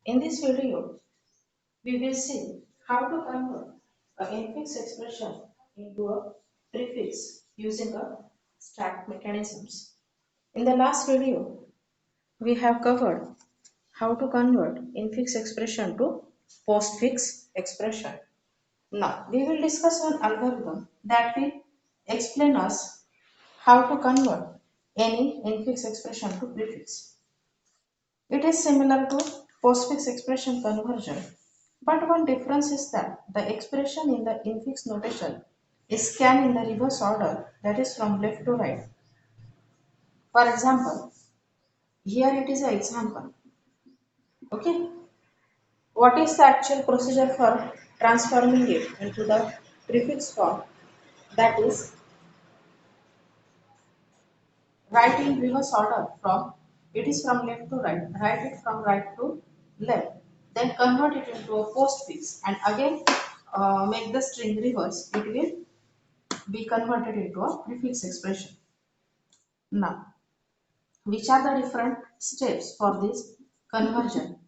In this video, we will see how to convert an infix expression into a prefix using a stack mechanisms. In the last video, we have covered how to convert infix expression to postfix expression. Now, we will discuss one algorithm that will explain us how to convert any infix expression to prefix. It is similar to postfix expression conversion, but one difference is that the expression in the infix notation is scanned in the reverse order, that is from left to right. For example, here it is an example. Okay, what is the actual procedure for transforming it into the prefix form? That is, write in reverse order from it is from left to right. Write it from right to left. Then convert it into a postfix and again make the string reverse. It will be converted into a prefix expression. Now, which are the different steps for this conversion?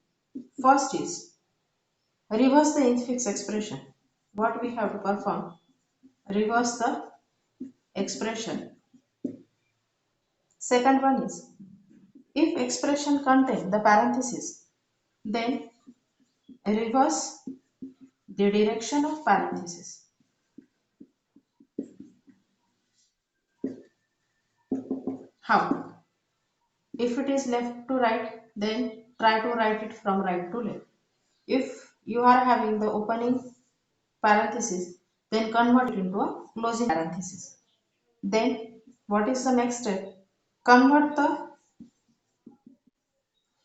First is reverse the infix expression. What we have to perform? Reverse the expression. Second one is if expression contain the parenthesis, then reverse the direction of parenthesis. How? If it is left to right, then try to write it from right to left. If you are having the opening parenthesis, then convert it into a closing parenthesis. Then what is the next step? Convert the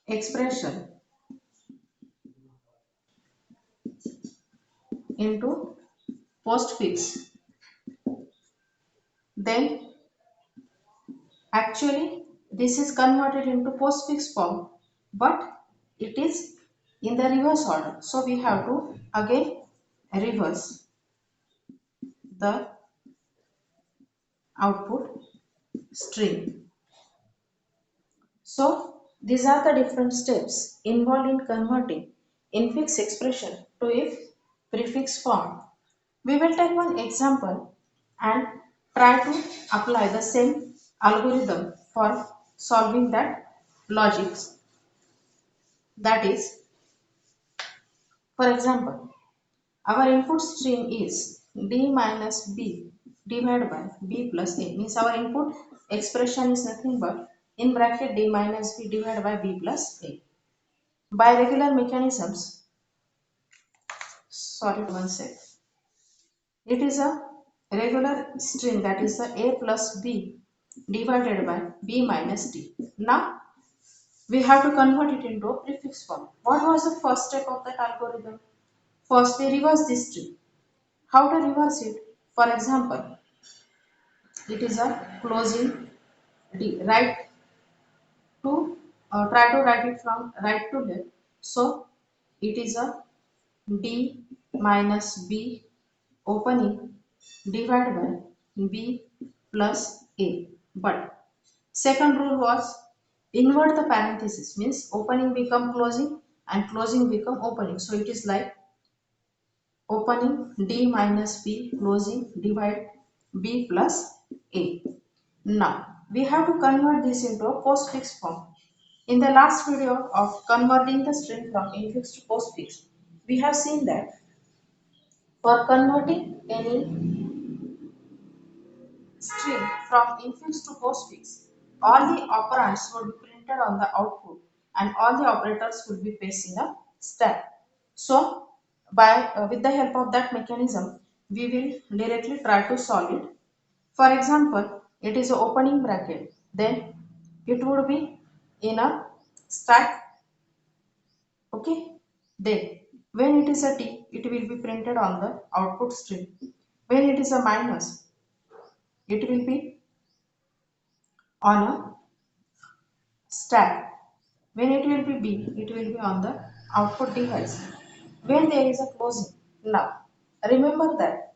expression into postfix. Then actually this is converted into postfix form, but it is in the reverse order. So we have to again reverse the output string. So these are the different steps involved in converting infix expression to if prefix form. We will take one example and try to apply the same algorithm for solving that logics. That is, for example, our input string is d minus b divided by b plus a. Means our input expression is nothing but in bracket d minus b divided by b plus a. By regular mechanisms, sorry one sec, it is a regular string, that is the a plus b divided by b minus d. Now we have to convert it into a prefix form. What was the first step of that algorithm? First we reverse this string. How to reverse it? For example, it is a closing d. Right to try to write it from right to left. So it is a d minus b opening divided by b plus a. But second rule was invert the parenthesis, means opening become closing and closing become opening. So it is like opening d minus b closing divide b plus a. Now we have to convert this into a postfix form. In the last video of converting the string from infix to postfix, we have seen that for converting any string from infix to postfix, all the operands would be printed on the output and all the operators would be placed in a stack. So, with the help of that mechanism, we will directly try to solve it. For example, it is an opening bracket, then it would be in a stack. Okay, then when it is a T, it will be printed on the output string. When it is a minus, it will be on a stack. When it will be B, it will be on the output device. When there is a closing. Now, remember that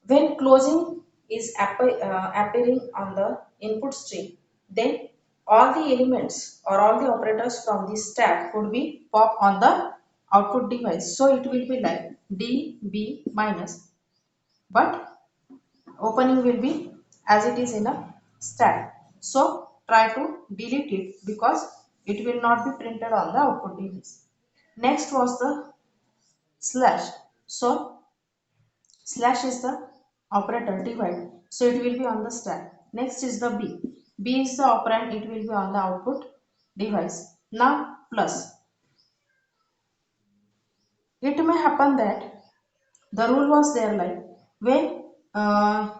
when closing is appearing on the input string, then all the elements or all the operators from the stack would be pop on the output device. So it will be like DB minus, but opening will be as it is in a stack. So try to delete it because it will not be printed on the output device. Next was the slash. So slash is the operator divide. So it will be on the stack. Next is the B. B is the operand. It will be on the output device. Now plus. It may happen that the rule was there like when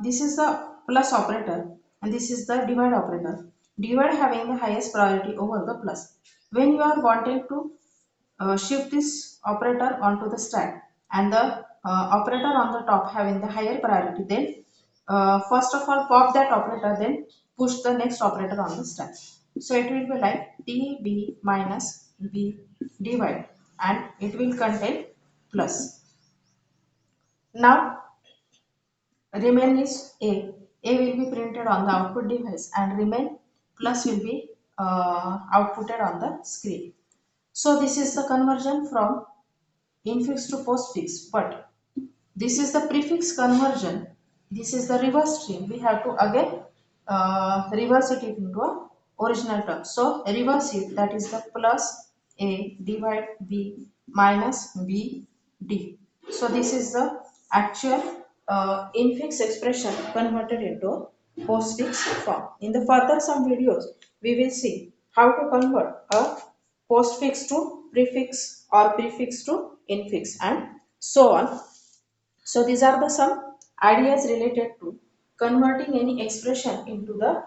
this is the plus operator and this is the divide operator. Divide having the highest priority over the plus. When you are wanting to shift this operator onto the stack and the operator on the top having the higher priority, then first of all pop that operator, then push the next operator on the stack. So it will be like db minus b divide and it will contain plus. Now remain is a. A will be printed on the output device and remain plus will be outputted on the screen. So this is the conversion from infix to postfix, but this is the prefix conversion. This is the reverse stream. We have to again reverse it into a original term. So reverse it, that is the plus a divide b minus b d. So this is the actual infix expression converted into postfix form. In the further some videos, we will see how to convert a postfix to prefix or prefix to infix and so on. So these are the some ideas related to converting any expression into the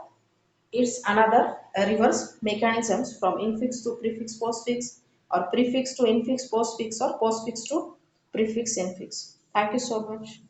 its another reverse mechanisms from infix to prefix postfix or prefix to infix postfix or postfix to prefix infix. Thank you so much.